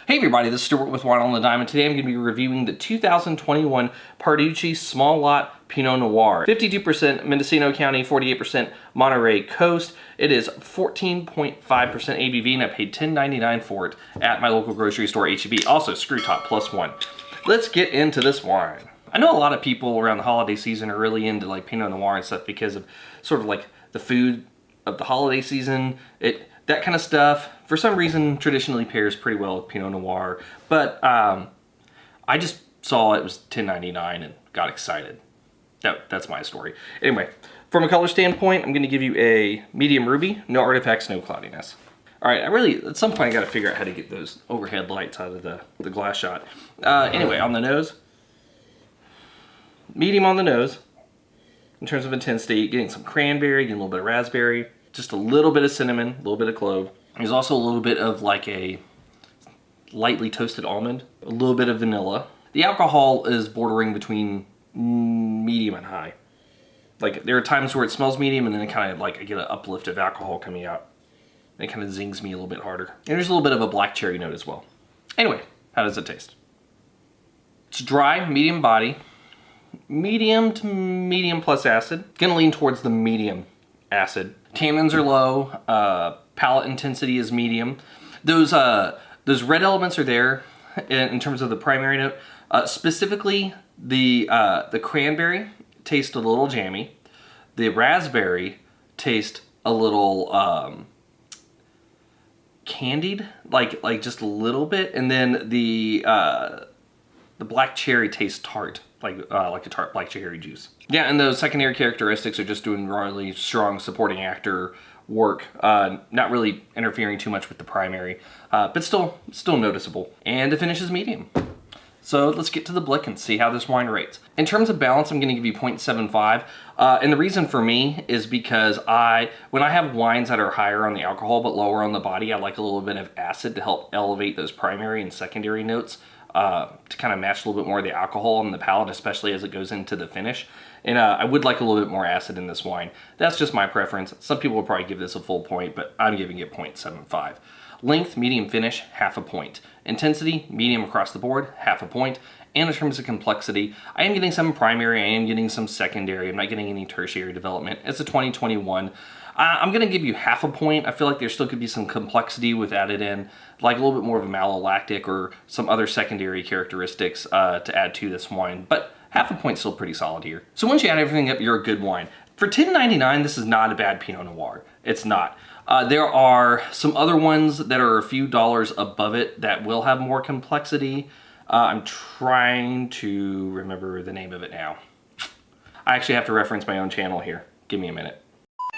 Hey everybody, this is Stuart with Wine on the Dime, and today I'm going to be reviewing the 2021 Parducci Small Lot Pinot Noir. 52% Mendocino County, 48% Monterey Coast. It is 14.5% ABV, and I paid $10.99 for it at my local grocery store, H-E-B. Also, screw top +1. Let's get into this wine. I know a lot of people around the holiday season are really into like Pinot Noir and stuff because of sort of like the food of the holiday season. That kind of stuff, for some reason, traditionally pairs pretty well with Pinot Noir. But I just saw it was $10.99 and got excited. That's my story. Anyway, from a color standpoint, I'm going to give you a medium ruby, no artifacts, no cloudiness. All right, at some point I got to figure out how to get those overhead lights out of the glass shot. Anyway, on the nose, medium on the nose in terms of intensity, getting some cranberry, getting a little bit of raspberry, just a little bit of cinnamon, a little bit of clove. There's also a little bit of like a lightly toasted almond, a little bit of vanilla. The alcohol is bordering between medium and high. Like there are times where it smells medium and then it kind of like I get an uplift of alcohol coming out. And it kind of zings me a little bit harder. And there's a little bit of a black cherry note as well. Anyway, how does it taste? It's dry, medium body, medium to medium plus acid. Gonna lean towards the medium acid. Tannins are low, palate intensity is medium. Those red elements are there in terms of the primary note. Specifically, the cranberry tastes a little jammy. The raspberry tastes a little candied, like just a little bit, and then the black cherry tastes tart, like a tart black cherry juice. Yeah, and those secondary characteristics are just doing really strong supporting actor work, not really interfering too much with the primary, but still noticeable. And the finish is medium. So let's get to the blick and see how this wine rates. In terms of balance, I'm going to give you 0.75. And the reason for me is because when I have wines that are higher on the alcohol but lower on the body, I like a little bit of acid to help elevate those primary and secondary notes, to kind of match a little bit more of the alcohol on the palate, especially as it goes into the finish. And I would like a little bit more acid in this wine. That's just my preference. Some people would probably give this a full point, but I'm giving it 0.75. Length, medium finish, half a point. Intensity, medium across the board, half a point. And in terms of complexity, I am getting some primary, I am getting some secondary. I'm not getting any tertiary development. It's a 2021. I'm going to give you half a point. I feel like there still could be some complexity with added in, like a little bit more of a malolactic or some other secondary characteristics to add to this wine. But half a point's still pretty solid here. So once you add everything up, you're a good wine. For $10.99, this is not a bad Pinot Noir. It's not. There are some other ones that are a few dollars above it that will have more complexity. I'm trying to remember the name of it now. I actually have to reference my own channel here. Give me a minute.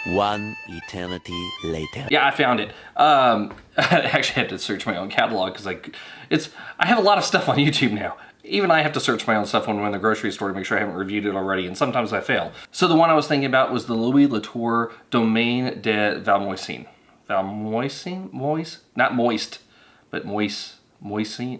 One eternity later. Yeah, I found it. I actually had to search my own catalog because I have a lot of stuff on YouTube now. Even I have to search my own stuff when I'm in the grocery store to make sure I haven't reviewed it already, and sometimes I fail. So the one I was thinking about was the Louis Latour Domaine de Valmoisine. Valmoisine? Moist? Not moist, but moisine?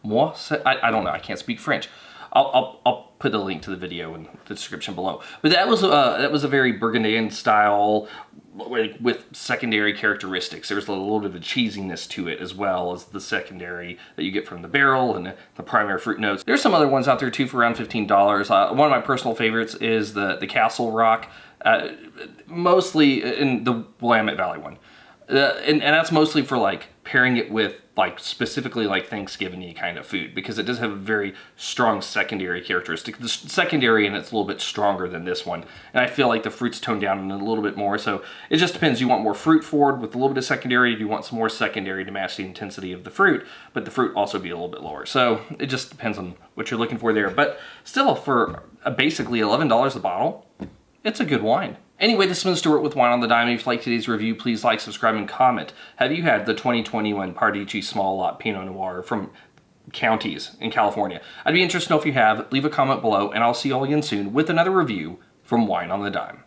I don't know, I can't speak French. I'll put a link to the video in the description below. But that was a very Burgundian style with secondary characteristics. There's a little bit of a cheesiness to it as well as the secondary that you get from the barrel and the primary fruit notes. There's some other ones out there too for around $15. One of my personal favorites is the Castle Rock, mostly in the Willamette Valley one. And that's mostly for like pairing it with like specifically like Thanksgiving-y kind of food, because it does have a very strong secondary characteristic. The secondary and it's a little bit stronger than this one, and I feel like the fruit's toned down a little bit more. So it just depends. You want more fruit forward with a little bit of secondary. Do you want some more secondary to match the intensity of the fruit, but the fruit also be a little bit lower? So it just depends on what you're looking for there. But still, for basically $11 a bottle, it's a good wine. Anyway, this has been Stuart with Wine on the Dime. If you liked today's review, please like, subscribe, and comment. Have you had the 2021 Parducci Small Lot Pinot Noir from counties in California? I'd be interested to know if you have. Leave a comment below, and I'll see you all again soon with another review from Wine on the Dime.